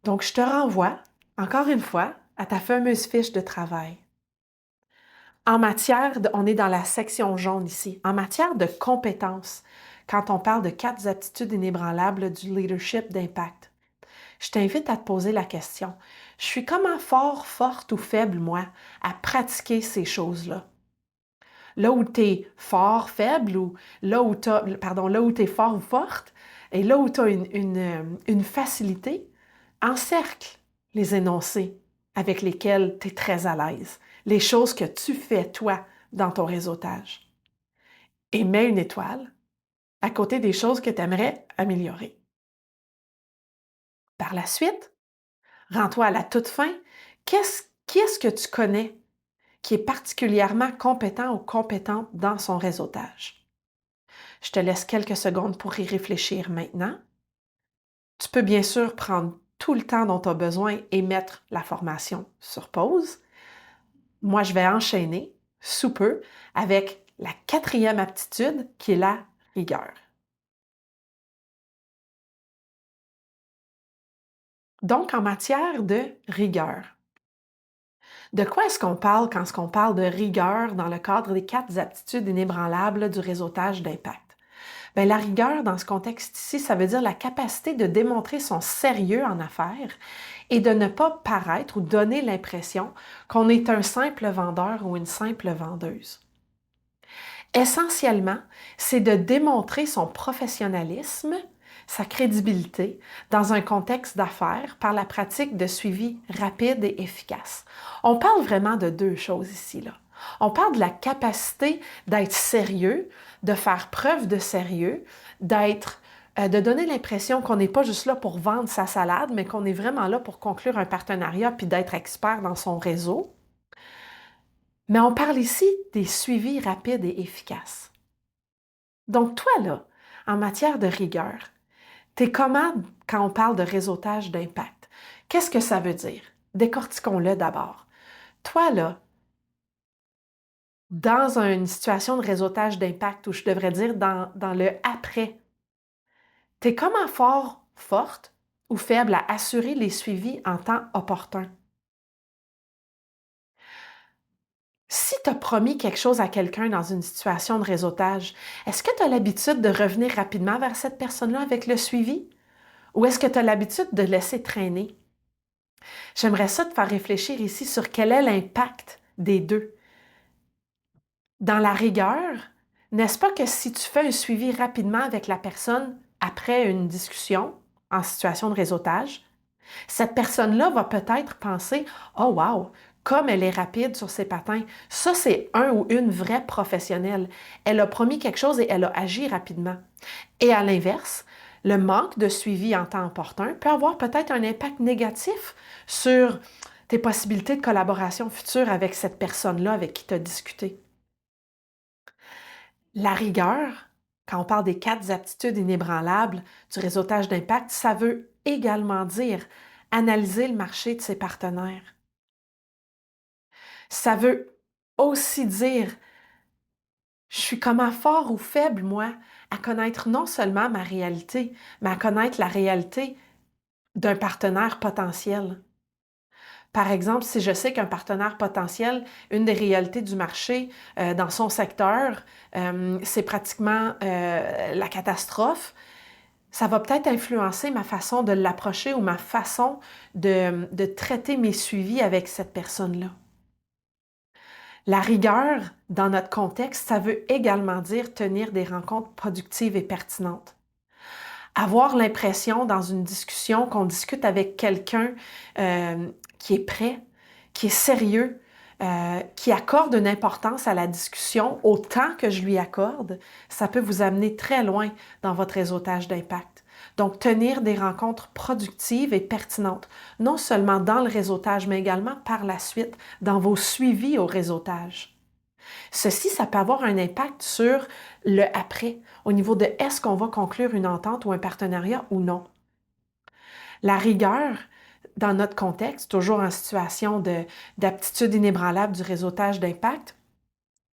Donc, je te renvoie, encore une fois, à ta fameuse fiche de travail. On est dans la section jaune ici, en matière de compétences, quand on parle de 4 aptitudes inébranlables du leadership d'impact. Je t'invite à te poser la question, je suis comment fort, forte ou faible, moi, à pratiquer ces choses-là? Là où tu es fort, faible, ou là où tu es fort ou forte, et là où tu as une facilité, encercle les énoncés avec lesquels tu es très à l'aise, les choses que tu fais, toi, dans ton réseautage. Et mets une étoile à côté des choses que tu aimerais améliorer. Par la suite, rends-toi à la toute fin. Qui est-ce que tu connais qui est particulièrement compétent ou compétente dans son réseautage? Je te laisse quelques secondes pour y réfléchir maintenant. Tu peux bien sûr prendre tout le temps dont tu as besoin et mettre la formation sur pause. Moi, je vais enchaîner sous peu avec la 4e aptitude qui est la rigueur. Donc, en matière de rigueur, de quoi est-ce qu'on parle quand on parle de rigueur dans le cadre des 4 aptitudes inébranlables du réseautage d'impact? Bien, la rigueur, dans ce contexte ici, ça veut dire la capacité de démontrer son sérieux en affaires et de ne pas paraître ou donner l'impression qu'on est un simple vendeur ou une simple vendeuse. Essentiellement, c'est de démontrer son professionnalisme, sa crédibilité dans un contexte d'affaires par la pratique de suivi rapide et efficace. On parle vraiment de 2 choses ici, là. On parle de la capacité d'être sérieux, de faire preuve de sérieux, de donner l'impression qu'on n'est pas juste là pour vendre sa salade, mais qu'on est vraiment là pour conclure un partenariat puis d'être expert dans son réseau. Mais on parle ici des suivis rapides et efficaces. Donc, toi, là, en matière de rigueur, t'es comment quand on parle de réseautage d'impact? Qu'est-ce que ça veut dire? Décortiquons-le d'abord. Toi, là, dans une situation de réseautage d'impact, ou je devrais dire dans le après, t'es comment fort, forte ou faible à assurer les suivis en temps opportun? Si tu as promis quelque chose à quelqu'un dans une situation de réseautage, est-ce que tu as l'habitude de revenir rapidement vers cette personne-là avec le suivi? Ou est-ce que tu as l'habitude de laisser traîner? J'aimerais ça te faire réfléchir ici sur quel est l'impact des deux. Dans la rigueur, n'est-ce pas que si tu fais un suivi rapidement avec la personne après une discussion en situation de réseautage, cette personne-là va peut-être penser: «Oh wow, comme elle est rapide sur ses patins, ça c'est un ou une vraie professionnelle. Elle a promis quelque chose et elle a agi rapidement.» Et à l'inverse, le manque de suivi en temps opportun peut avoir peut-être un impact négatif sur tes possibilités de collaboration future avec cette personne-là avec qui tu as discuté. La rigueur, quand on parle des 4 aptitudes inébranlables du réseautage d'impact, ça veut également dire Analyser le marché de ses partenaires. Ça veut aussi dire, je suis comment fort ou faible, moi, à connaître non seulement ma réalité, mais à connaître la réalité d'un partenaire potentiel. Par exemple, si je sais qu'un partenaire potentiel, une des réalités du marché dans son secteur, c'est pratiquement la catastrophe, ça va peut-être influencer ma façon de l'approcher ou ma façon de traiter mes suivis avec cette personne-là. La rigueur, dans notre contexte, ça veut également dire tenir des rencontres productives et pertinentes. Avoir l'impression dans une discussion qu'on discute avec quelqu'un qui est prêt, qui est sérieux, qui accorde une importance à la discussion autant que je lui accorde, ça peut vous amener très loin dans votre réseautage d'impact. Donc, tenir des rencontres productives et pertinentes, non seulement dans le réseautage, mais également par la suite dans vos suivis au réseautage. Ceci, ça peut avoir un impact sur le après, au niveau de est-ce qu'on va conclure une entente ou un partenariat ou non. La rigueur, dans notre contexte, toujours en situation d'aptitude inébranlable du réseautage d'impact,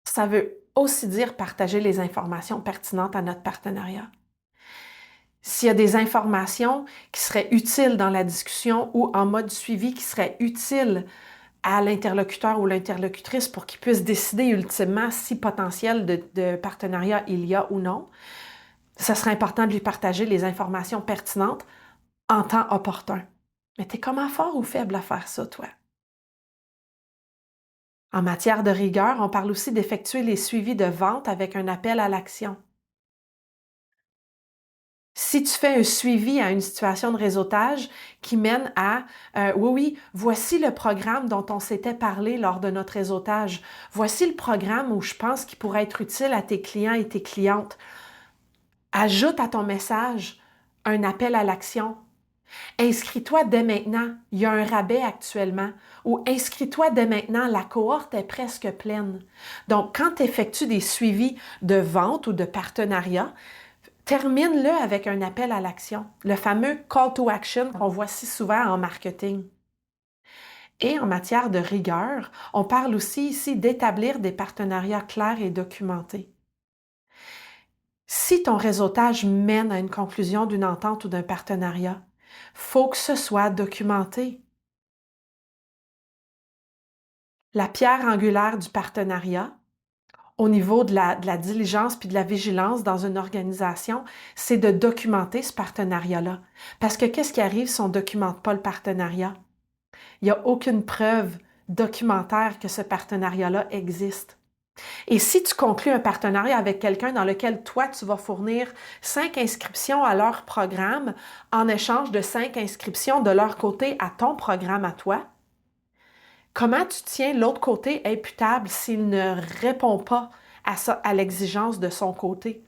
ça veut aussi dire partager les informations pertinentes à notre partenariat. S'il y a des informations qui seraient utiles dans la discussion ou en mode suivi qui seraient utiles à l'interlocuteur ou l'interlocutrice pour qu'il puisse décider ultimement si potentiel de partenariat il y a ou non, ça serait important de lui partager les informations pertinentes en temps opportun. Mais t'es comment fort ou faible à faire ça, toi? En matière de rigueur, on parle aussi d'effectuer les suivis de vente avec un appel à l'action. Si tu fais un suivi à une situation de réseautage qui mène à oui, oui, voici le programme dont on s'était parlé lors de notre réseautage. Voici le programme où je pense qu'il pourrait être utile à tes clients et tes clientes. Ajoute à ton message un appel à l'action. Inscris-toi dès maintenant, il y a un rabais actuellement. Ou inscris-toi dès maintenant, la cohorte est presque pleine. Donc, quand tu effectues des suivis de vente ou de partenariat, termine-le avec un appel à l'action, le fameux call to action qu'on voit si souvent en marketing. Et en matière de rigueur, on parle aussi ici d'établir des partenariats clairs et documentés. Si ton réseautage mène à une conclusion d'une entente ou d'un partenariat, faut que ce soit documenté. La pierre angulaire du partenariat, au niveau de la diligence puis de la vigilance dans une organisation, c'est de documenter ce partenariat-là. Parce que qu'est-ce qui arrive si on ne documente pas le partenariat? Il n'y a aucune preuve documentaire que ce partenariat-là existe. Et si tu conclus un partenariat avec quelqu'un dans lequel toi, tu vas fournir 5 inscriptions à leur programme en échange de 5 inscriptions de leur côté à ton programme à toi, comment tu tiens l'autre côté imputable s'il ne répond pas à ça, à l'exigence de son côté?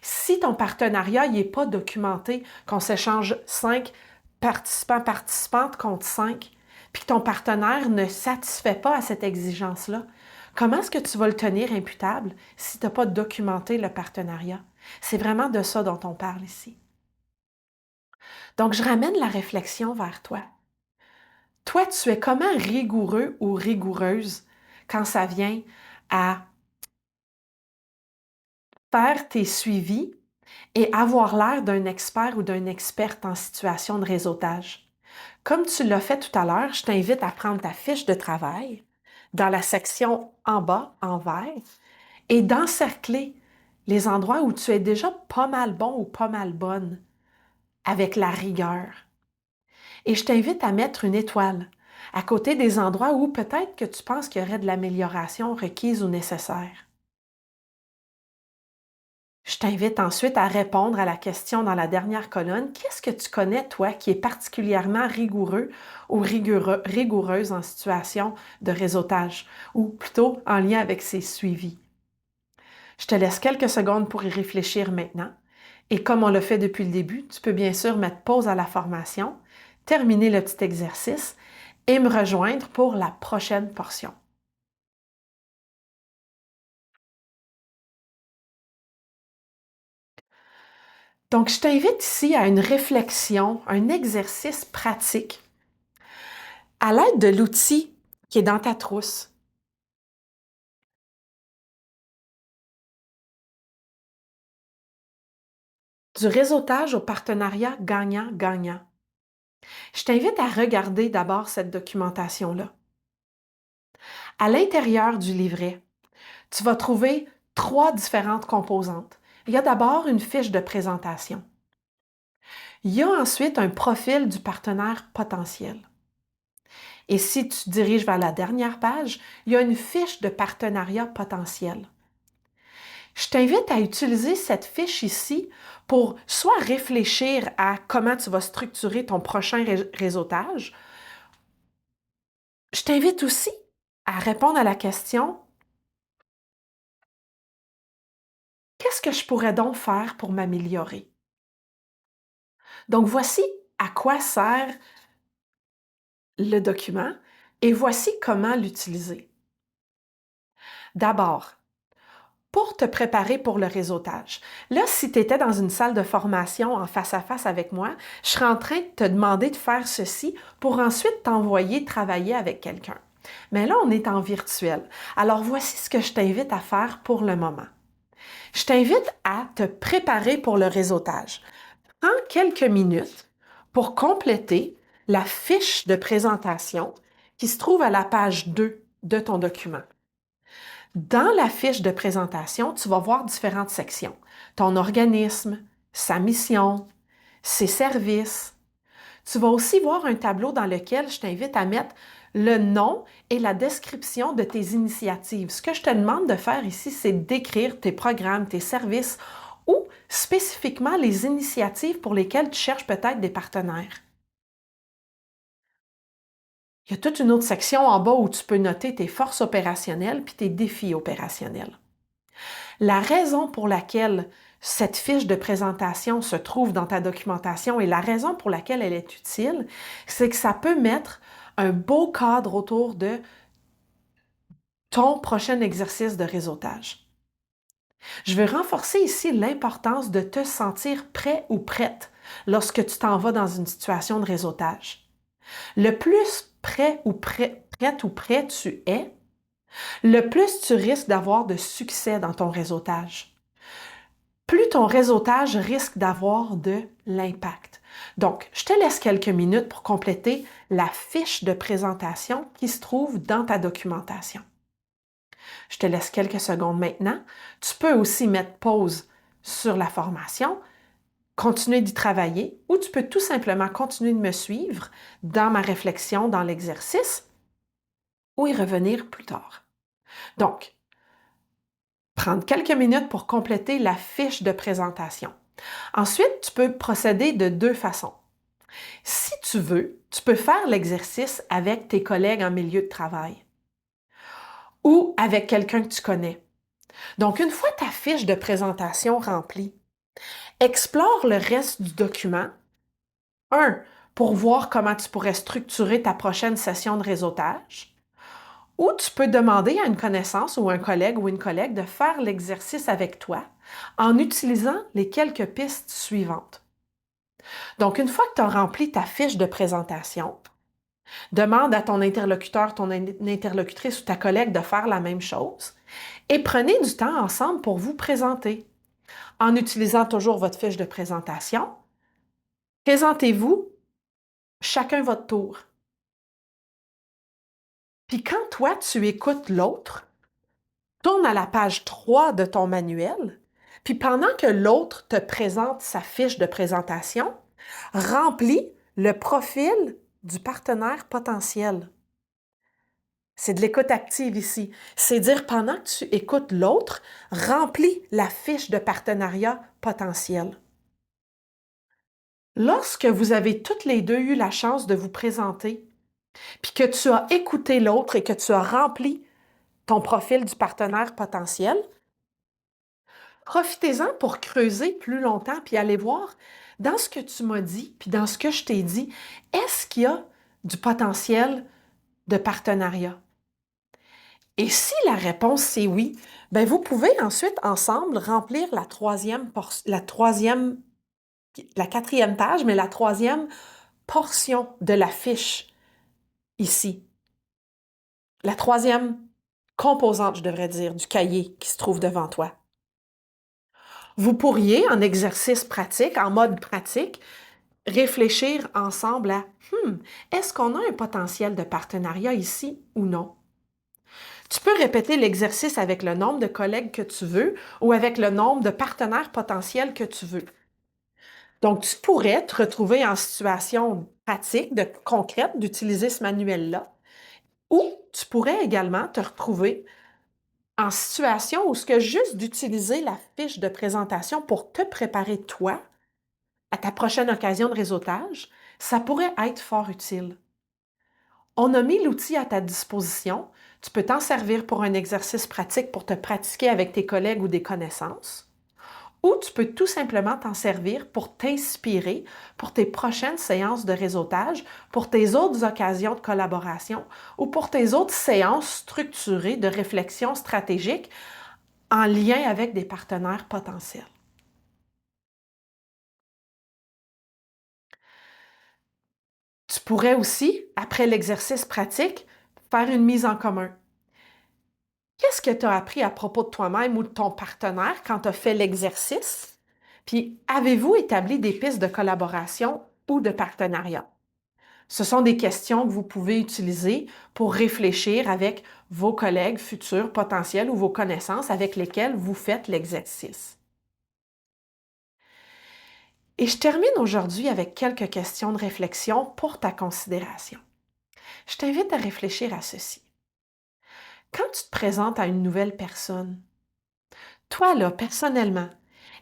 Si ton partenariat n'est pas documenté, qu'on s'échange 5 participantes contre 5, puis que ton partenaire ne satisfait pas à cette exigence-là, comment est-ce que tu vas le tenir imputable si tu n'as pas documenté le partenariat? C'est vraiment de ça dont on parle ici. Donc, je ramène la réflexion vers toi. Toi, tu es comment rigoureux ou rigoureuse quand ça vient à faire tes suivis et avoir l'air d'un expert ou d'une experte en situation de réseautage? Comme tu l'as fait tout à l'heure, je t'invite à prendre ta fiche de travail dans la section en bas, en vert, et d'encercler les endroits où tu es déjà pas mal bon ou pas mal bonne avec la rigueur. Et je t'invite à mettre une étoile à côté des endroits où peut-être que tu penses qu'il y aurait de l'amélioration requise ou nécessaire. Je t'invite ensuite à répondre à la question dans la dernière colonne. Qu'est-ce que tu connais, toi, qui est particulièrement rigoureux ou rigoureuse en situation de réseautage, ou plutôt en lien avec ses suivis? Je te laisse quelques secondes pour y réfléchir maintenant. Et comme on l'a fait depuis le début, tu peux bien sûr mettre pause à la formation, terminer le petit exercice et me rejoindre pour la prochaine portion. Donc, je t'invite ici à une réflexion, un exercice pratique à l'aide de l'outil qui est dans ta trousse. Du réseautage au partenariat gagnant-gagnant. Je t'invite à regarder d'abord cette documentation-là. À l'intérieur du livret, tu vas trouver 3 différentes composantes. Il y a d'abord une fiche de présentation. Il y a ensuite un profil du partenaire potentiel. Et si tu te diriges vers la dernière page, il y a une fiche de partenariat potentiel. Je t'invite à utiliser cette fiche ici pour soit réfléchir à comment tu vas structurer ton prochain réseautage. Je t'invite aussi à répondre à la question: qu'est-ce que je pourrais donc faire pour m'améliorer? Donc voici à quoi sert le document et voici comment l'utiliser. D'abord, pour te préparer pour le réseautage. Là, si tu étais dans une salle de formation en face à face avec moi, je serais en train de te demander de faire ceci pour ensuite t'envoyer travailler avec quelqu'un. Mais là, on est en virtuel. Alors, voici ce que je t'invite à faire pour le moment. Je t'invite à te préparer pour le réseautage. Prends quelques minutes pour compléter la fiche de présentation qui se trouve à la page 2 de ton document. Dans la fiche de présentation, tu vas voir différentes sections. Ton organisme, sa mission, ses services. Tu vas aussi voir un tableau dans lequel je t'invite à mettre le nom et la description de tes initiatives. Ce que je te demande de faire ici, c'est d'écrire tes programmes, tes services ou spécifiquement les initiatives pour lesquelles tu cherches peut-être des partenaires. Il y a toute une autre section en bas où tu peux noter tes forces opérationnelles puis tes défis opérationnels. La raison pour laquelle cette fiche de présentation se trouve dans ta documentation et la raison pour laquelle elle est utile, c'est que ça peut mettre un beau cadre autour de ton prochain exercice de réseautage. Je veux renforcer ici l'importance de te sentir prêt ou prête lorsque tu t'en vas dans une situation de réseautage. Le plus prêt ou prête ou prêt tu es, le plus tu risques d'avoir de succès dans ton réseautage. Plus ton réseautage risque d'avoir de l'impact. Donc, je te laisse quelques minutes pour compléter la fiche de présentation qui se trouve dans ta documentation. Je te laisse quelques secondes maintenant. Tu peux aussi mettre pause sur la formation, continuer d'y travailler ou tu peux tout simplement continuer de me suivre dans ma réflexion, dans l'exercice ou y revenir plus tard. Donc, prendre quelques minutes pour compléter la fiche de présentation. Ensuite, tu peux procéder de 2 façons. Si tu veux, tu peux faire l'exercice avec tes collègues en milieu de travail ou avec quelqu'un que tu connais. Donc, une fois ta fiche de présentation remplie, explore le reste du document. Pour voir comment tu pourrais structurer ta prochaine session de réseautage. Ou tu peux demander à une connaissance ou un collègue ou une collègue de faire l'exercice avec toi en utilisant les quelques pistes suivantes. Donc, une fois que tu as rempli ta fiche de présentation, demande à ton interlocuteur, ton interlocutrice ou ta collègue de faire la même chose et prenez du temps ensemble pour vous présenter. En utilisant toujours votre fiche de présentation, présentez-vous chacun votre tour. Puis quand toi, tu écoutes l'autre, tourne à la page 3 de ton manuel, puis pendant que l'autre te présente sa fiche de présentation, remplis le profil du partenaire potentiel. C'est de l'écoute active ici. C'est dire pendant que tu écoutes l'autre, remplis la fiche de partenariat potentiel. Lorsque vous avez toutes les deux eu la chance de vous présenter, puis que tu as écouté l'autre et que tu as rempli ton profil du partenaire potentiel, profitez-en pour creuser plus longtemps puis aller voir dans ce que tu m'as dit puis dans ce que je t'ai dit, est-ce qu'il y a du potentiel de partenariat? Et si la réponse c'est oui, bien vous pouvez ensuite ensemble remplir la troisième la quatrième page, mais la troisième portion de la fiche ici. La troisième composante, je devrais dire, du cahier qui se trouve devant toi. Vous pourriez, en exercice pratique, en mode pratique, réfléchir ensemble à est-ce qu'on a un potentiel de partenariat ici ou non? Tu peux répéter l'exercice avec le nombre de collègues que tu veux ou avec le nombre de partenaires potentiels que tu veux. Donc, tu pourrais te retrouver en situation pratique, concrète, d'utiliser ce manuel-là, ou tu pourrais également te retrouver en situation où ce que juste d'utiliser la fiche de présentation pour te préparer toi à ta prochaine occasion de réseautage, ça pourrait être fort utile. On a mis l'outil à ta disposition. Tu peux t'en servir pour un exercice pratique pour te pratiquer avec tes collègues ou des connaissances. Ou tu peux tout simplement t'en servir pour t'inspirer pour tes prochaines séances de réseautage, pour tes autres occasions de collaboration ou pour tes autres séances structurées de réflexion stratégique en lien avec des partenaires potentiels. Tu pourrais aussi, après l'exercice pratique, faire une mise en commun. Qu'est-ce que tu as appris à propos de toi-même ou de ton partenaire quand tu as fait l'exercice? Puis, avez-vous établi des pistes de collaboration ou de partenariat? Ce sont des questions que vous pouvez utiliser pour réfléchir avec vos collègues futurs potentiels ou vos connaissances avec lesquelles vous faites l'exercice. Et je termine aujourd'hui avec quelques questions de réflexion pour ta considération. Je t'invite à réfléchir à ceci. Quand tu te présentes à une nouvelle personne, toi, là, personnellement,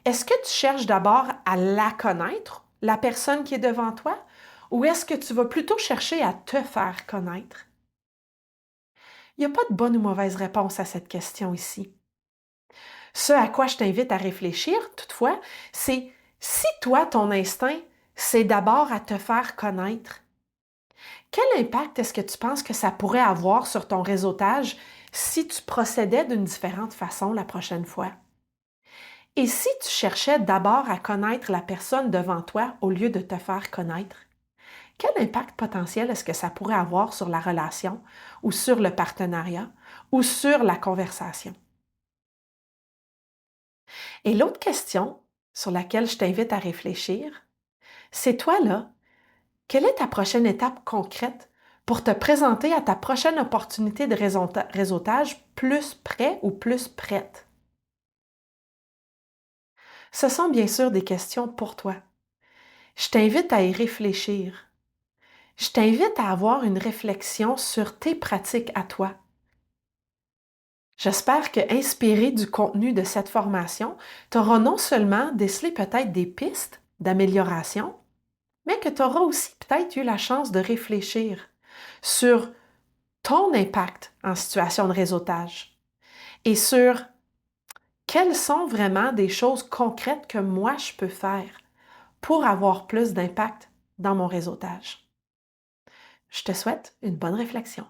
est-ce que tu cherches d'abord à la connaître, la personne qui est devant toi, ou est-ce que tu vas plutôt chercher à te faire connaître? Il n'y a pas de bonne ou mauvaise réponse à cette question ici. Ce à quoi je t'invite à réfléchir, toutefois, c'est si toi, ton instinct, c'est d'abord à te faire connaître, quel impact est-ce que tu penses que ça pourrait avoir sur ton réseautage si tu procédais d'une différente façon la prochaine fois? Et si tu cherchais d'abord à connaître la personne devant toi au lieu de te faire connaître, quel impact potentiel est-ce que ça pourrait avoir sur la relation ou sur le partenariat ou sur la conversation? Et l'autre question sur laquelle je t'invite à réfléchir, c'est toi là, quelle est ta prochaine étape concrète pour te présenter à ta prochaine opportunité de réseautage plus prêt ou plus prête? Ce sont bien sûr des questions pour toi. Je t'invite à y réfléchir. Je t'invite à avoir une réflexion sur tes pratiques à toi. J'espère que, inspiré du contenu de cette formation, tu auras non seulement décelé peut-être des pistes d'amélioration, mais que tu auras aussi peut-être eu la chance de réfléchir sur ton impact en situation de réseautage et sur quelles sont vraiment des choses concrètes que moi je peux faire pour avoir plus d'impact dans mon réseautage. Je te souhaite une bonne réflexion.